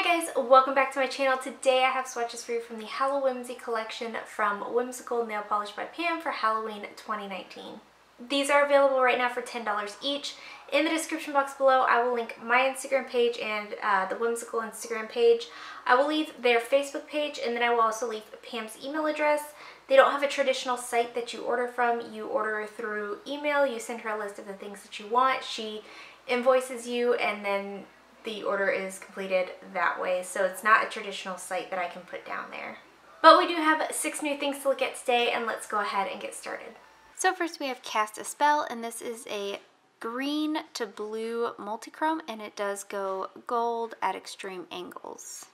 guys, welcome back to my channel. Today I have swatches for you from the Hallowhimsy Collection from Whimsical Nail Polish by Pam for Halloween 2019. These are available right now for $10 each. In the description box below, I will link my Instagram page and the Whimsical Instagram page. I will leave their Facebook page, and then I will also leave Pam's email address. They don't have a traditional site that you order from. You order through email. You send her a list of the things that you want. She invoices you, and then the order is completed that way. So it's not a traditional site that I can put down there. But we do have 6 new things to look at today, and let's go ahead and get started. So first we have Cast a Spell, and this is a green to blue multichrome, and it does go gold at extreme angles.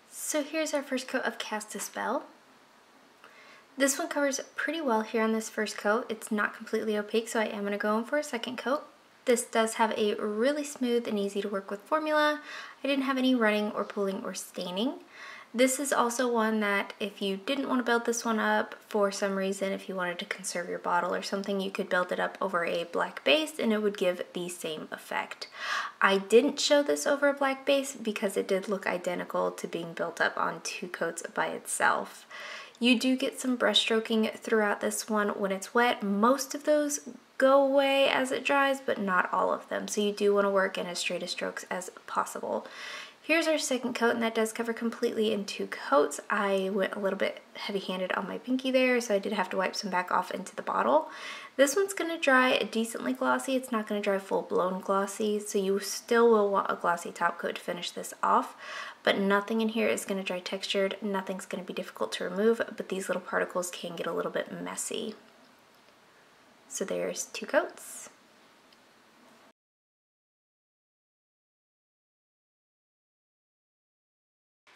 So here's our first coat of Cast a Spell. This one covers pretty well here on this first coat. It's not completely opaque, so I am going to go in for a second coat. This does have a really smooth and easy to work with formula. I didn't have any running or pulling or staining. This is also one that if you didn't want to build this one up for some reason, if you wanted to conserve your bottle or something, you could build it up over a black base and it would give the same effect. I didn't show this over a black base because it did look identical to being built up on 2 coats by itself. You do get some brush stroking throughout this one when it's wet. Most of those go away as it dries, but not all of them. So you do want to work in as straight a strokes as possible. Here's our second coat, and that does cover completely in 2 coats. I went a little bit heavy-handed on my pinky there, so I did have to wipe some back off into the bottle. This one's going to dry decently glossy. It's not going to dry full-blown glossy, so you still will want a glossy top coat to finish this off. But nothing in here is going to dry textured. Nothing's going to be difficult to remove, but these little particles can get a little bit messy. So there's 2 coats.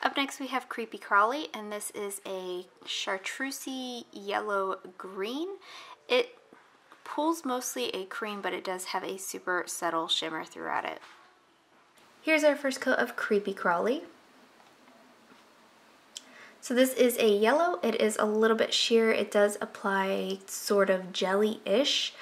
Up next we have Creepy Crawly, and this is a chartreusey yellow green. It pulls mostly a cream, but it does have a super subtle shimmer throughout it. Here's our first coat of Creepy Crawly. So this is a yellow. It is a little bit sheer. It does apply sort of jelly-ish.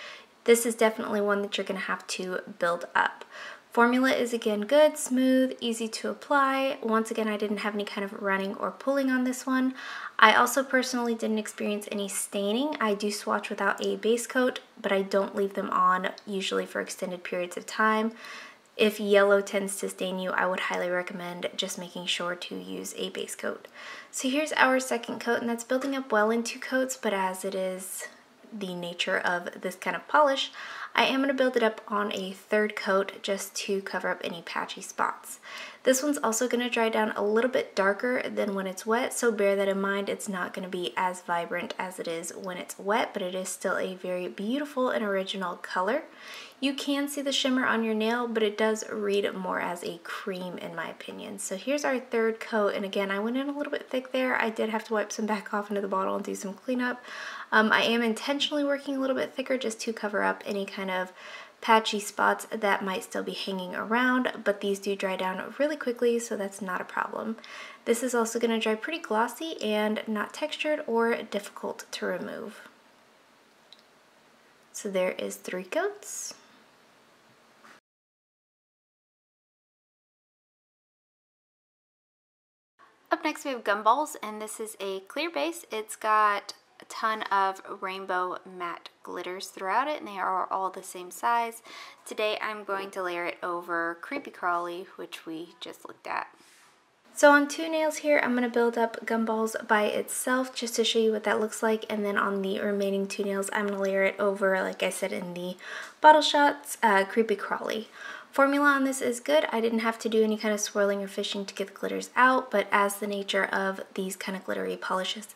This is definitely one that you're going to have to build up. Formula is again good, smooth, easy to apply. Once again, I didn't have any kind of running or pulling on this one. I also personally didn't experience any staining. I do swatch without a base coat, but I don't leave them on usually for extended periods of time. If yellow tends to stain you, I would highly recommend just making sure to use a base coat. So here's our second coat, and that's building up well in 2 coats, but as it is the nature of this kind of polish, I am going to build it up on a 3rd coat just to cover up any patchy spots. This one's also going to dry down a little bit darker than when it's wet, so bear that in mind. It's not going to be as vibrant as it is when it's wet, but it is still a very beautiful and original color. You can see the shimmer on your nail, but it does read more as a cream in my opinion. So here's our 3rd coat, and again, I went in a little bit thick there. I did have to wipe some back off into the bottle and do some cleanup. I am intentionally working a little bit thicker just to cover up any kind of patchy spots that might still be hanging around, but these do dry down really quickly, so that's not a problem. This is also going to dry pretty glossy and not textured or difficult to remove. So there is 3 coats. Up next we have Gumballs, and this is a clear base. It's got a ton of rainbow matte glitters throughout it, and they are all the same size. Today I'm going to layer it over Creepy Crawly, which we just looked at. So on 2 nails here, I'm going to build up Gumballs by itself just to show you what that looks like, and then on the remaining 2 nails I'm going to layer it over, like I said in the bottle shots, Creepy Crawly. Formula on this is good. I didn't have to do any kind of swirling or fishing to get the glitters out, but as the nature of these kind of glittery polishes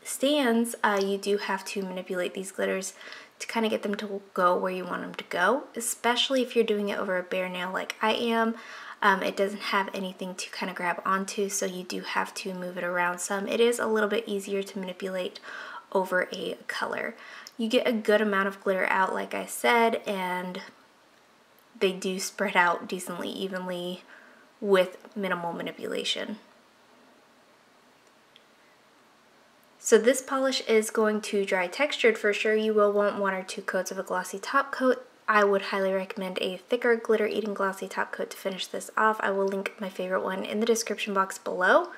stands, you do have to manipulate these glitters to kind of get them to go where you want them to go, especially if you're doing it over a bare nail like I am. It doesn't have anything to kind of grab onto, so you do have to move it around some. It is a little bit easier to manipulate over a color. You get a good amount of glitter out, like I said, and they do spread out decently evenly with minimal manipulation. So this polish is going to dry textured for sure. You will want 1 or 2 coats of a glossy top coat. I would highly recommend a thicker glitter eating glossy top coat to finish this off. I will link my favorite one in the description box below.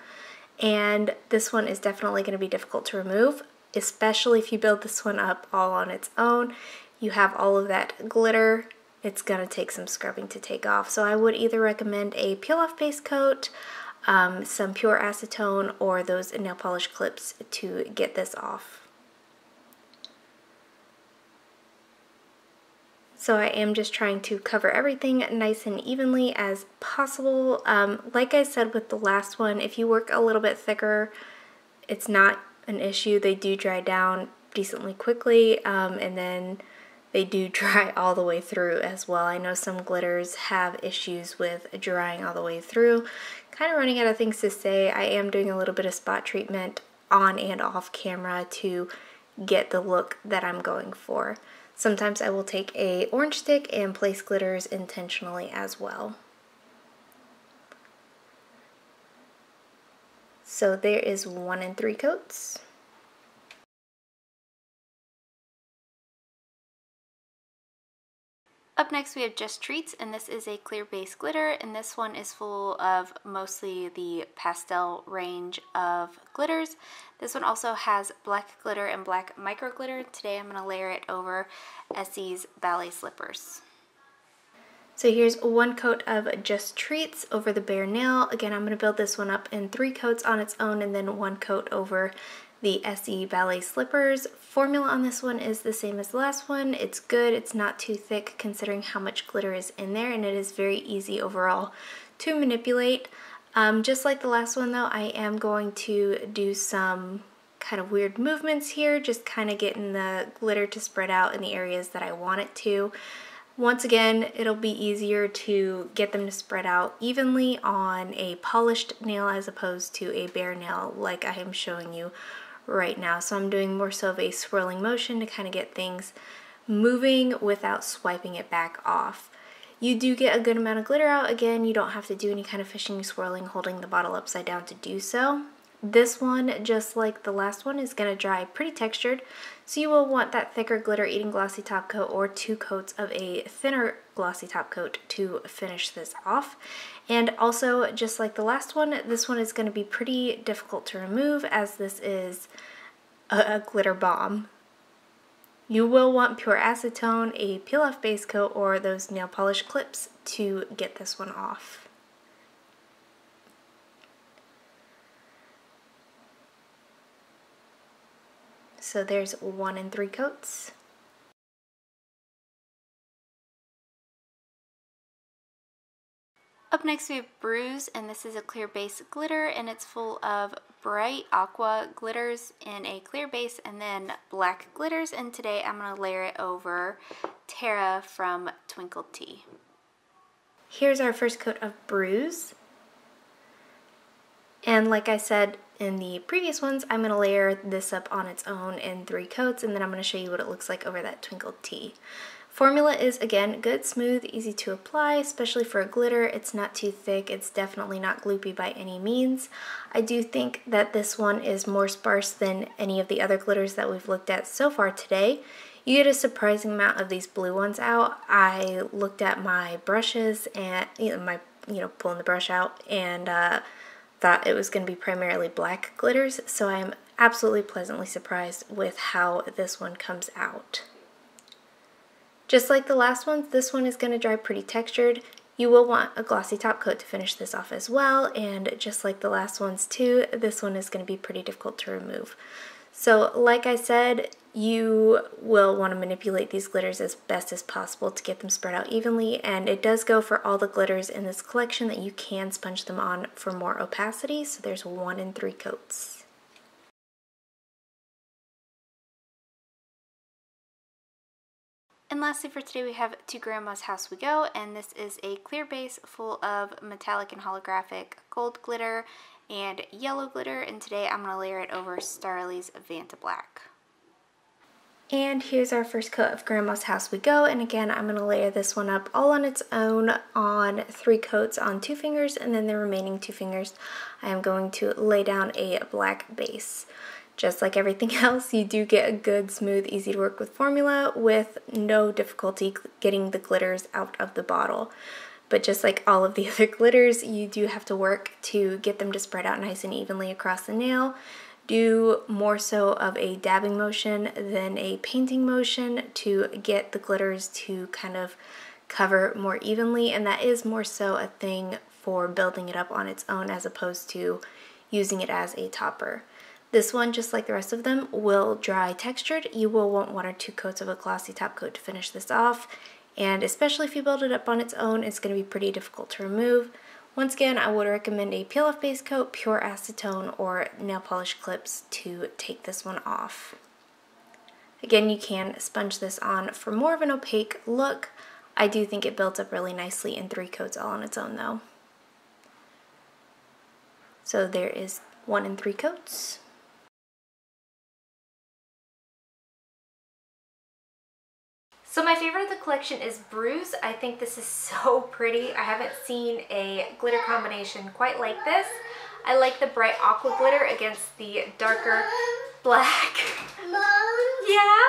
And this one is definitely going to be difficult to remove, especially if you build this one up all on its own. You have all of that glitter. It's going to take some scrubbing to take off. So I would either recommend a peel off base coat, some pure acetone, or those nail polish clips to get this off. So I am just trying to cover everything nice and evenly as possible. Like I said with the last one, if you work a little bit thicker, it's not an issue. They do dry down decently quickly, and then they do dry all the way through as well. I know some glitters have issues with drying all the way through. Kind of running out of things to say. I am doing a little bit of spot treatment on and off camera to get the look that I'm going for. Sometimes I will take a orange stick and place glitters intentionally as well. So there is 1 3 coats. Up next we have Just Treats, and this is a clear base glitter, and this one is full of mostly the pastel range of glitters. This one also has black glitter and black micro glitter. Today I'm going to layer it over Essie's ballet slippers. So here's 1 coat of Just Treats over the bare nail. Again, I'm going to build this one up in 3 coats on its own and then 1 coat over the Essie ballet slippers. Formula on this one is the same as the last one. It's good. It's not too thick considering how much glitter is in there, and it is very easy overall to manipulate. Just like the last one though, I am going to do some kind of weird movements here, just kind of getting the glitter to spread out in the areas that I want it to. Once again, it'll be easier to get them to spread out evenly on a polished nail as opposed to a bare nail like I am showing you right now. So I'm doing more so of a swirling motion to kind of get things moving without swiping it back off. You do get a good amount of glitter out. Again, you don't have to do any kind of fishing, swirling, holding the bottle upside down to do so. This one, just like the last one, is going to dry pretty textured, so you will want that thicker glitter eating glossy top coat or 2 coats of a thinner glossy top coat to finish this off. And also, just like the last one, this one is going to be pretty difficult to remove as this is a glitter bomb. You will want pure acetone, a peel off base coat, or those nail polish clips to get this one off. So there's 1 3 coats. Up next we have Bruise, and this is a clear base glitter, and it's full of bright aqua glitters in a clear base and then black glitters, and today I'm going to layer it over Tara from Twinkle Tea. Here's our first coat of Bruise. And like I said in the previous ones, I'm going to layer this up on its own in 3 coats, and then I'm going to show you what it looks like over that Twinkle Tea. Formula is, again, good, smooth, easy to apply, especially for a glitter. It's not too thick. It's definitely not gloopy by any means. I do think that this one is more sparse than any of the other glitters that we've looked at so far today. You get a surprising amount of these blue ones out. I looked at my brushes and, pulling the brush out, and thought it was going to be primarily black glitters, so I am absolutely pleasantly surprised with how this one comes out. Just like the last ones, this one is going to dry pretty textured. You will want a glossy top coat to finish this off as well, and just like the last ones too, this one is going to be pretty difficult to remove. So like I said, you will want to manipulate these glitters as best as possible to get them spread out evenly, and it does go for all the glitters in this collection that you can sponge them on for more opacity, so there's 1 3 coats. And lastly for today we have To Grandma's House We Go, and this is a clear base full of metallic and holographic gold glitter and yellow glitter, and today I'm going to layer it over Starly's Vanta Black. And here's our first coat of Grandma's House We Go, and again I'm going to layer this one up all on its own on 3 coats on 2 fingers, and then the remaining 2 fingers I am going to lay down a black base. Just like everything else, you do get a good, smooth, easy to work with formula with no difficulty getting the glitters out of the bottle. But just like all of the other glitters, you do have to work to get them to spread out nice and evenly across the nail. Do more so of a dabbing motion than a painting motion to get the glitters to kind of cover more evenly, and that is more so a thing for building it up on its own as opposed to using it as a topper. This one, just like the rest of them, will dry textured. You will want 1 or 2 coats of a glossy top coat to finish this off, and especially if you build it up on its own, it's going to be pretty difficult to remove. Once again, I would recommend a peel-off base coat, pure acetone, or nail polish clips to take this one off. Again, you can sponge this on for more of an opaque look. I do think it builds up really nicely in 3 coats all on its own though. So there is 1 and 3 coats. So my favorite of the collection is Bruise. I think this is so pretty. I haven't seen a glitter combination quite like this. I like the bright aqua glitter against the darker black. Yeah?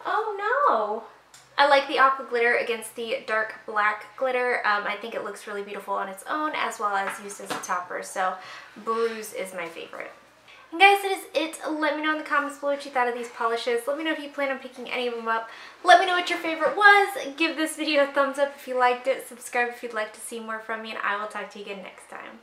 Oh no. I like the aqua glitter against the dark black glitter. I think it looks really beautiful on its own as well as used as a topper. So Bruise is my favorite. And guys, that is it. Let me know in the comments below what you thought of these polishes. Let me know if you plan on picking any of them up. Let me know what your favorite was. Give this video a thumbs up if you liked it. Subscribe if you'd like to see more from me, and I will talk to you again next time.